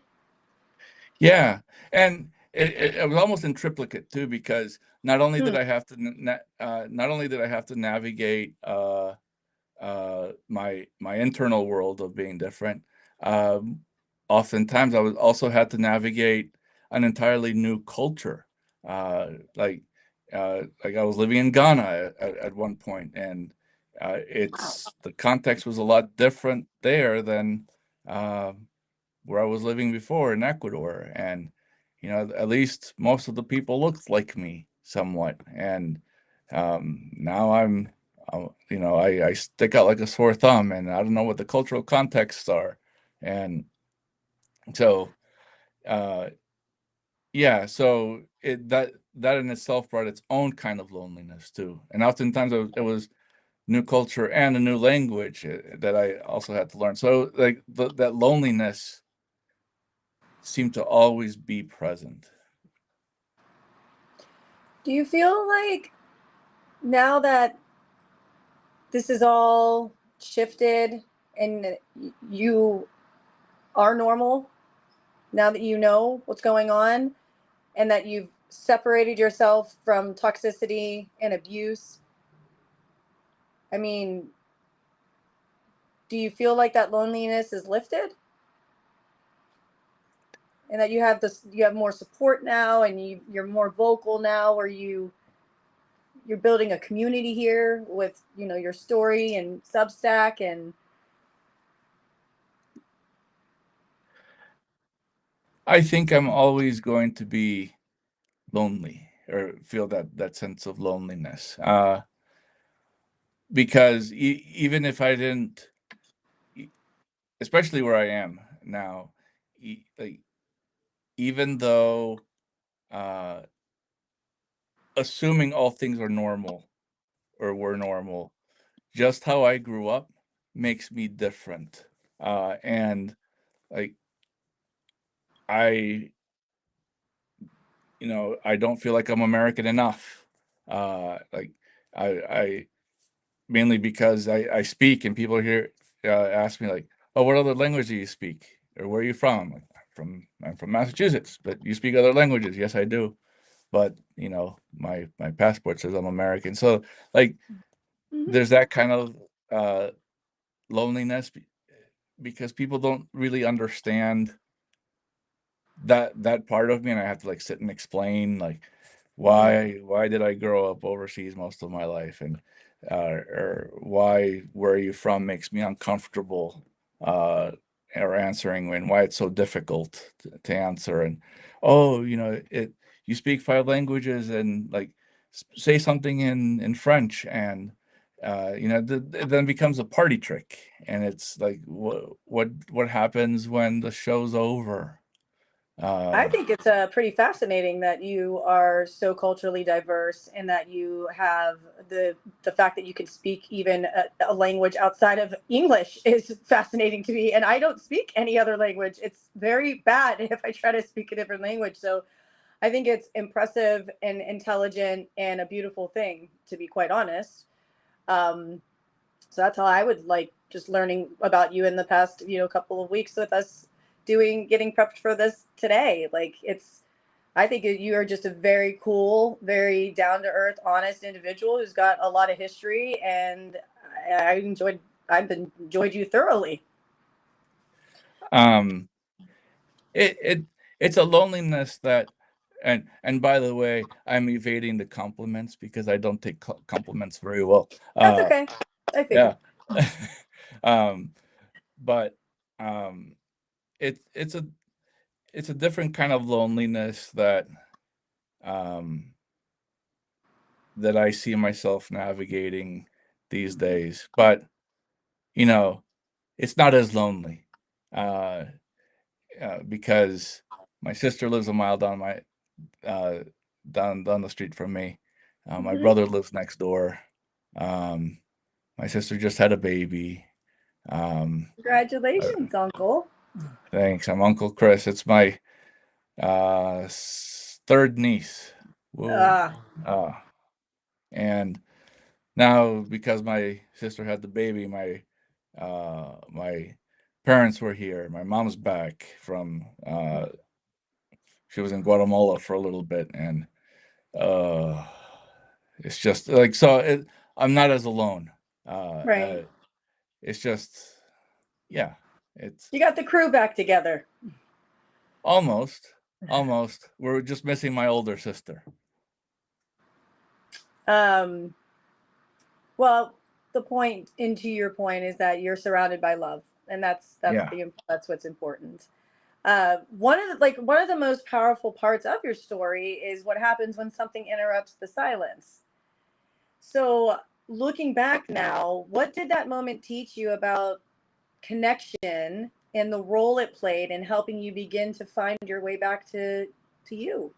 Yeah, and it was almost in triplicate too because not only did Hmm. I have to not only did I have to navigate my internal world of being different, um, oftentimes I was also had to navigate an entirely new culture. Uh, like like I was living in Ghana at one point, and it's the context was a lot different there than uh, where I was living before in Ecuador, and at least most of the people looked like me somewhat, and now I stick out like a sore thumb, and I don't know what the cultural contexts are, and so uh, yeah, so that in itself brought its own kind of loneliness too, and oftentimes it was new culture and a new language that I also had to learn. So like that loneliness seemed to always be present. Do you feel like now that this is all shifted and you are normal, now that you know what's going on and that you've separated yourself from toxicity and abuse, I mean, do you feel like that loneliness is lifted and that you have more support now and you're more vocal now, or you're building a community here with your story and Substack and I think I'm always going to be lonely or feel that sense of loneliness, because even if I didn't, e- especially where I am now, like even though uh, assuming all things are normal or were normal, just how I grew up makes me different, and like I I don't feel like I'm American enough. Like I mainly because I speak and people here ask me like, "Oh, what other language do you speak? Or where are you from?" Like, I'm from Massachusetts, but you speak other languages? Yes, I do. But my passport says I'm American. So like, Mhm. there's that kind of uh, loneliness because people don't really understand that part of me, and I have to like sit and explain like Yeah. why did I grow up overseas most of my life, and or why where are you from makes me uncomfortable, uh or answering, and why it's so difficult to answer, and oh, it you speak 5 languages, and like say something in French, and it then becomes a party trick, and it's like what happens when the show's over. I um think it's pretty fascinating that you are so culturally diverse and that you have the fact that you can speak even a language outside of English is fascinating to me. And I don't speak any other language. It's very bad if I try to speak a different language. So I think it's impressive and intelligent and a beautiful thing, to be quite honest. Um, so that's how I would like just learning about you in the past, couple of weeks with us getting prepped for this today. Like I think you are just a very cool, very down to earth, honest individual who's got a lot of history, and I enjoyed, I've enjoyed you thoroughly. um it it's a loneliness that, and by the way, I'm evading the compliments because I don't take compliments very well. That's okay. I figured. Yeah. um but um it it's a different kind of loneliness um that I see myself navigating these days, but you know it's not as lonely, uh because my sister lives a mile uh, down the street from me. My Hmm. brother lives next door. Um, my sister just had a baby. Um, uh, Congratulations, Uncle. thanks. I'm Uncle Chris. It's my third niece. Whoa. Ah, Uh, and now because my sister had the baby, my parents were here. My mom's back from she was in Guatemala for a little bit, and uh it's just like, so I'm not as alone. Right. It's just, yeah, it's You got the crew back together. almost, we're just missing my older sister. Um, well, the point, into your point, is that you're surrounded by love, and Yeah. that's what's important. One of the most powerful parts of your story is what happens when something interrupts the silence. So, looking back now, what did that moment teach you about connection and the role it played in helping you begin to find your way back to you?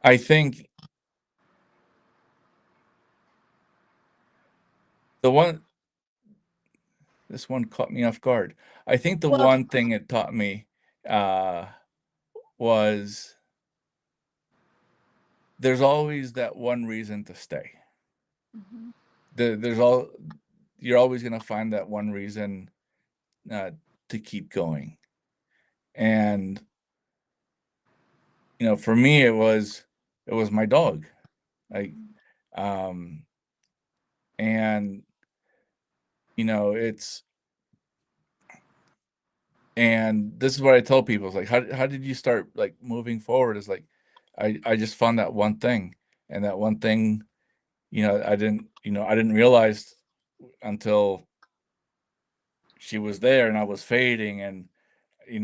I think the one this one caught me off guard. I think the Well, one thing it taught me uh was there's always that one reason to stay. mhm. There's all You're always gonna find that one reason uh to keep going. And for me it was my dog. Like, um and it's and this is what I tell people. It's like, how did you start like moving forward? Is like I just found that one thing, and that one thing, I didn't realize until she was there and I was fading. And it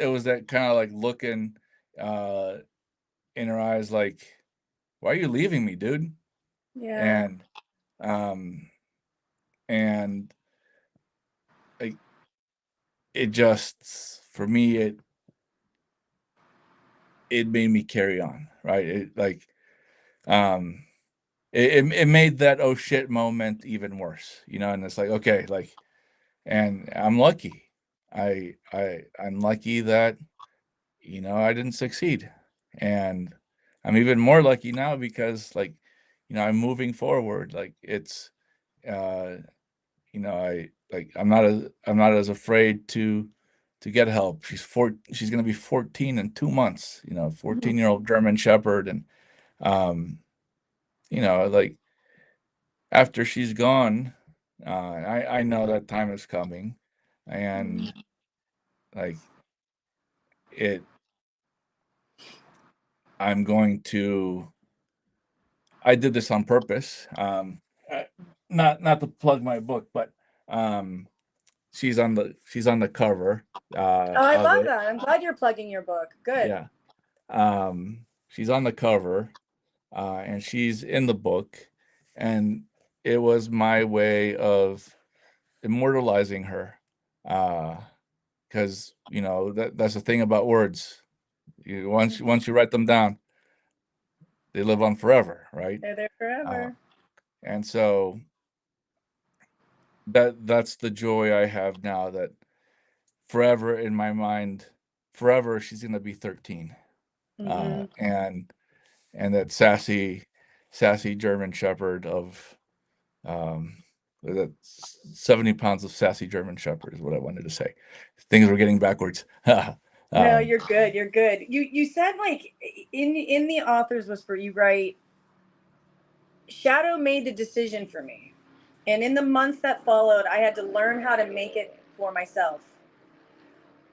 was that kind of like looking uh in her eyes, like, why are you leaving me, dude? Yeah. And um and like, it just, for me, it made me carry on, right? It like um it made that oh shit moment even worse, and it's like, okay, like, and I'm lucky. I'm lucky that I didn't succeed. And I'm even more lucky now because, like, I'm moving forward. Like, it's uh I'm not as afraid to get help. She's gonna be 14 in 2 months, 14-year-old German Shepherd. And like, after she's gone, I know that time is coming. And like, it I'm going to I did this on purpose. Uh, not to plug my book, but um she's on the cover Oh, I of love it. that. I'm glad you're plugging your book. Good. Yeah. She's on the cover, and she's in the book, and it was my way of immortalizing her. Because that's the thing about words. Once you write them down, they live on forever, right? They're there Uh, forever. and so that's the joy I have now, that forever in my mind, forever she's gonna be 13. Hmm. And that sassy German Shepherd of um that 70 pounds of sassy German Shepherd is what I wanted to say. Things were getting backwards. No, um you're good. You're good. You said, like, in the author's whisper, you write, Shadow made the decision for me. And in the months that followed, I had to learn how to make it for myself.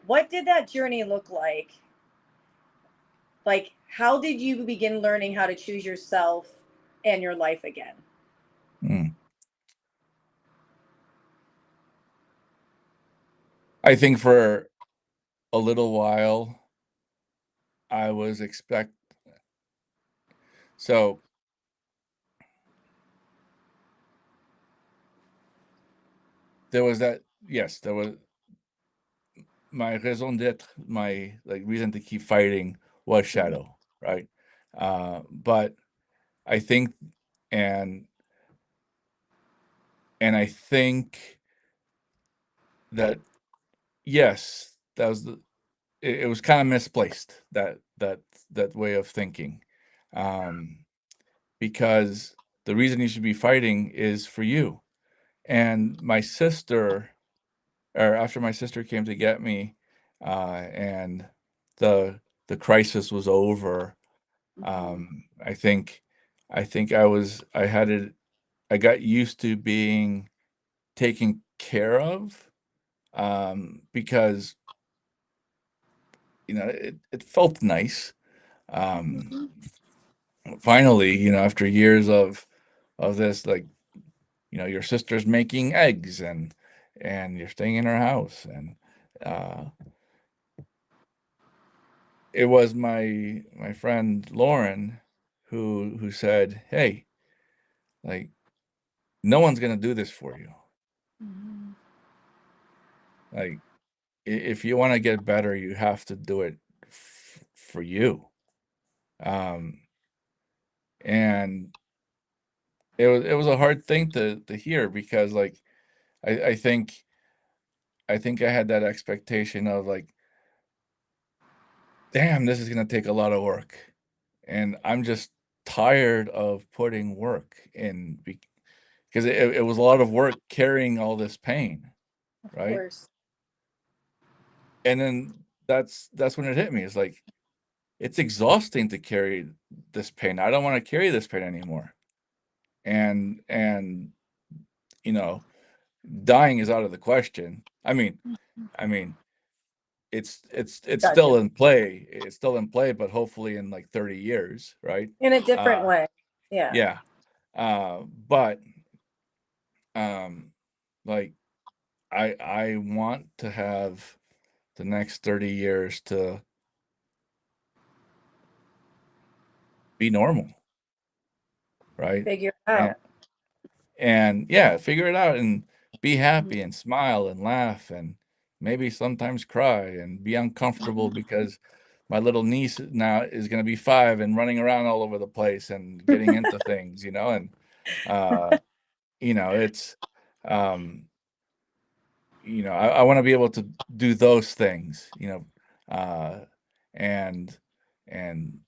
What did that journey look like? Like, how did you begin learning how to choose yourself and your life again? mm. I think for a little while I was expect so there was that yes, there was my raison d'être, my like reason to keep fighting was Mhm. Shadow, right? But I think, and I think that, yes, that was it was kind of misplaced, that way of thinking, um, because the reason you should be fighting is for you. And my sister, or after my sister came to get me, and the crisis was over. I think I got used to being taken care of, because it felt nice. Um, Finally, after years of this, like, your sister's making eggs, and you're staying in her house, and uh, it was my friend Lauren who said, "Hey, like, no one's gonna do this for you. Mhm. Like, if you want to get better, you have to do it for you." Um, and it was a hard thing to hear, because, like, I, I think I think I had that expectation of, like, damn, this is gonna take a lot of work, and I'm just tired of putting work in, because it was a lot of work carrying all this pain, Of right? course. And then that's when it hit me. It's like, it's exhausting to carry this pain. I don't want to carry this pain anymore. And you know, dying is out of the question. I mean, it's still Gotcha. in play. It's still in play, but hopefully in like 30 years, right? In a different Uh, way. Yeah. yeah. But um, like, I want to have the next 30 years to be normal, right? Figure it And out. and yeah, figure it out, and be happy and smile and laugh, and maybe sometimes cry and be uncomfortable, because my little niece now is going to be 5 and running around all over the place and getting into things, and uh it's um I want to be able to do those things, uh, and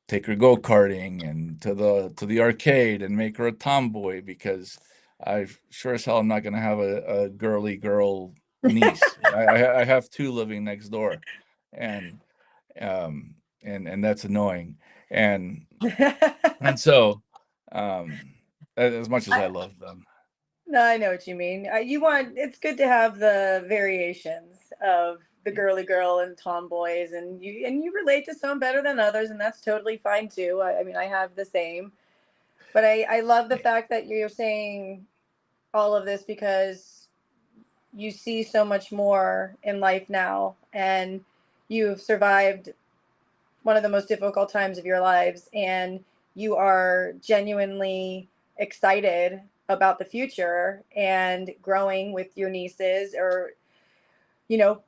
take her go-karting, and to the arcade, and make her a tomboy, because I sure as hell am not going to have a girly girl niece. I have 2 living next door, and um and that's annoying, and and so as much as I I, love them, no, I know what you mean. It's good to have the variations of the girly girl and tomboys, and you relate to some better than others, and that's totally fine too. I mean, I have the same, but I love the fact that you're saying all of this because you see so much more in life now, and you've survived one of the most difficult times of your lives, and you are genuinely excited about the future and growing with your nieces, or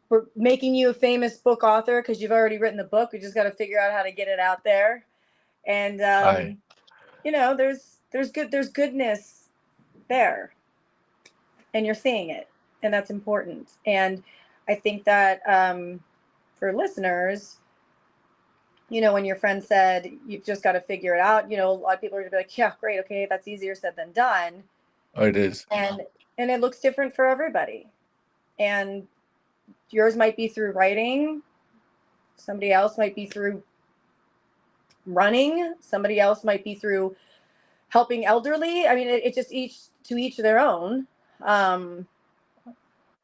we're making you a famous book author because you've already written the book. We just got to figure out how to get it out there. And I there's goodness there, and you're seeing it, and that's important. And I think that for listeners, when your friend said you've just got to figure it out, a lot of people are gonna be like, yeah, great, okay, that's easier said than done. it is. And it looks different for everybody. And yours might be through writing, somebody else might be through running, somebody else might be through helping elderly. I mean, it just each their own. Um,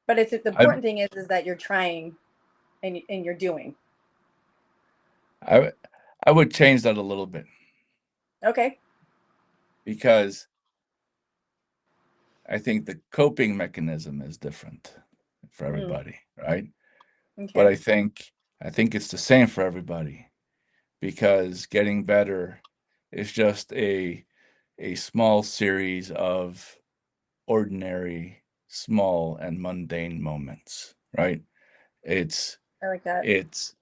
but it's the I important thing is that you're trying, and you're doing. I I would change that a little bit, Okay. because I think the coping mechanism is different for Mm, everybody, right? But okay. I think it's the same for everybody, because getting better is just a small series of ordinary, small and mundane moments, right? It's I like that. it's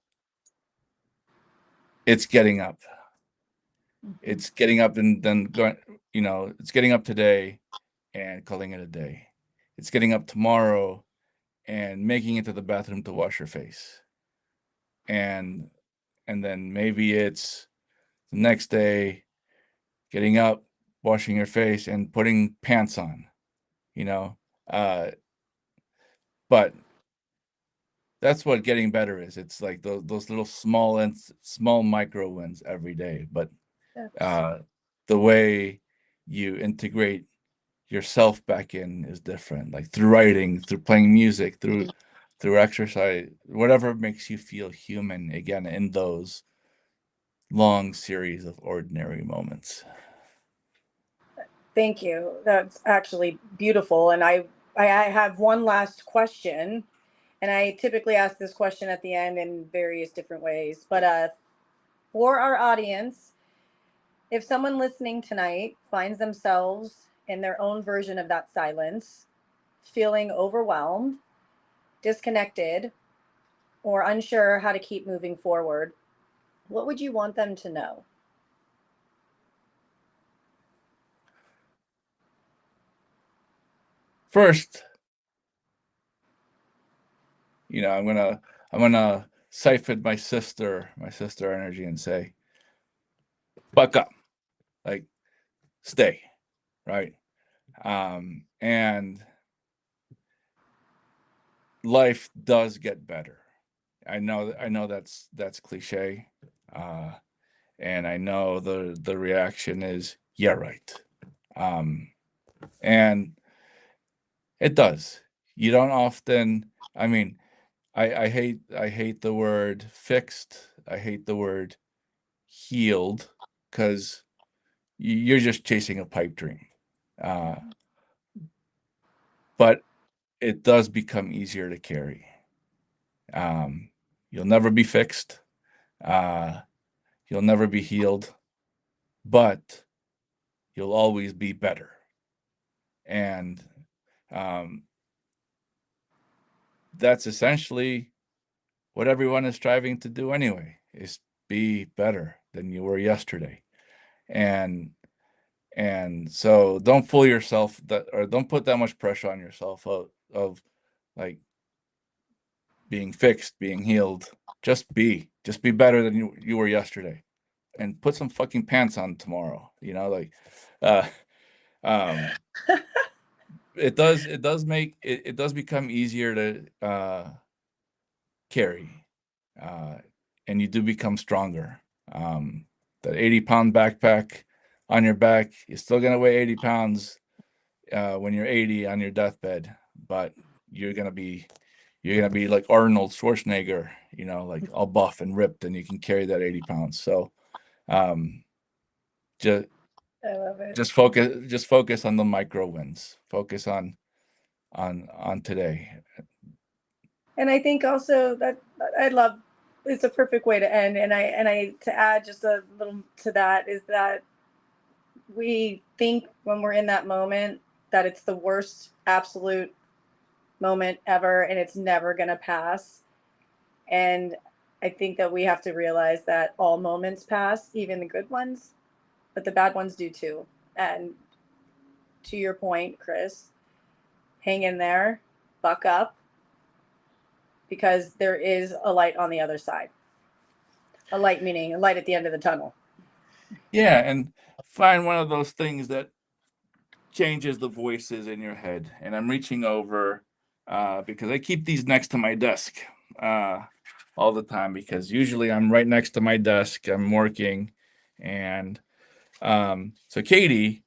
it's getting up. Mhm. It's getting up and then going, it's getting up today and calling it a day. It's getting up tomorrow and making it to the bathroom to wash your face. And then maybe it's the next day, getting up, washing your face, and putting pants on, you know. Uh, but that's what getting better is. It's like those little small micro wins every day. But the way you integrate yourself back in is different. Like through writing, through playing music, through exercise, whatever makes you feel human again in those long series of ordinary moments. Thank you. That's actually beautiful. And I have one last question, and I typically ask this question at the end in various different ways. But for our audience, if someone listening tonight finds themselves in their own version of that silence, feeling overwhelmed, disconnected, or unsure how to keep moving forward, what would you want them to know? First, I'm gonna siphon my sister energy and say, buck up, like stay, right? And life does get better. I know that's cliche, and I know the reaction is yeah, right. And it does. You don't often. I mean, I hate the word fixed. I hate the word healed because you're just chasing a pipe dream. But it does become easier to carry. You'll never be fixed. You'll never be healed, but you'll always be better. And that's essentially what everyone is striving to do anyway, is be better than you were yesterday. And so don't fool yourself or don't put that much pressure on yourself of like being fixed, being healed. Just be better than you were yesterday, and put some fucking pants on tomorrow. Uh, um, it does become easier to carry, and you do become stronger. That 80-pound backpack on your back, you're still gonna weigh 80 pounds when you're 80 on your deathbed, but you're gonna be like Arnold Schwarzenegger, like all buff and ripped, and you can carry that 80 pounds. So just I love it. just focus on the micro wins. Focus on today. And I think also that I love, it's a perfect way to end. And I to add just a little to that is that we think when we're in that moment that it's the worst absolute moment ever and it's never going to pass. And I think that we have to realize that all moments pass, even the good ones, but the bad ones do too. And to your point, Chris, hang in there, buck up, because there is a light on the other side. A light meaning a light at the end of the tunnel. Yeah, and find one of those things that changes the voices in your head. And I'm reaching over because I keep these next to my desk all the time, because usually I'm right next to my desk, I'm working. And so Katie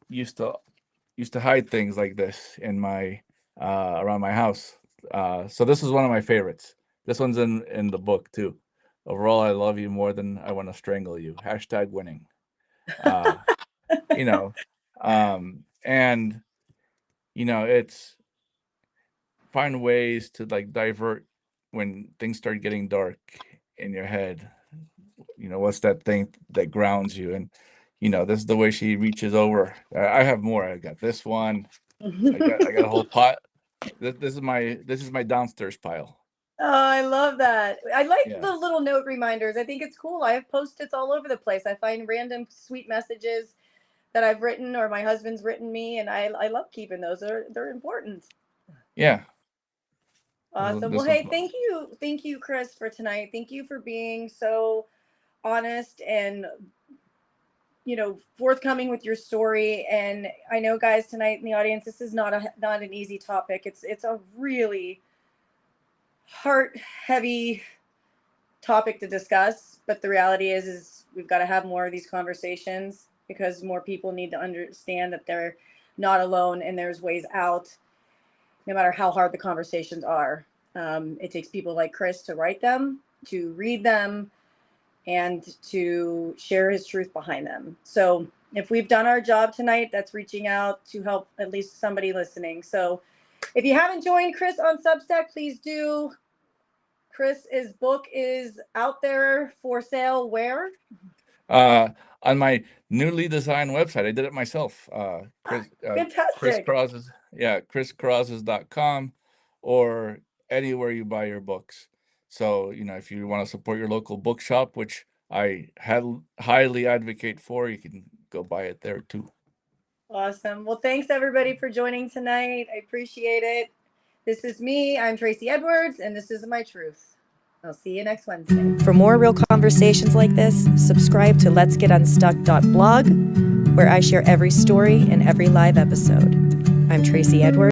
used to hide things like this in my around my house. So this is one of my favorites. This one's in the book too. Overall, I love you more than I want to strangle you. #winning. You know, and it's find ways to like divert when things start getting dark in your head. What's that thing that grounds you? And this is the way she reaches over. I have more. I got this one. I got a whole pot. This is my downstairs pile. Oh, I love that. I like Yeah. the little note reminders. I think it's cool. I have post-its all over the place. I find random sweet messages that I've written or my husband's written me, and I love keeping those. They're important. Yeah. Awesome. Well, This was hey, thank you, Chris, for tonight. Thank you for being so honest and forthcoming with your story. And I know, guys, tonight in the audience, this is not an easy topic. It's a really heart heavy topic to discuss, but the reality is we've got to have more of these conversations because more people need to understand that they're not alone and there's ways out, no matter how hard the conversations are. It takes people like Chris to write them, to read them, and to share his truth behind them. So if we've done our job tonight, that's reaching out to help at least somebody listening. So if you haven't joined Chris on Substack, please do. Chris's book is out there for sale where? On my newly designed website. I did it myself. Chris Fantastic. Crosses, chriscrosses.com, or anywhere you buy your books. So, if you want to support your local bookshop, which I highly advocate for, you can go buy it there too. Awesome. Well, thanks everybody for joining tonight. I appreciate it. This is me. I'm Tracy Edwards, and this is my truth. I'll see you next Wednesday. For more real conversations like this, subscribe to letsgetunstuck.blog, where I share every story and every live episode. I'm Tracy Edwards.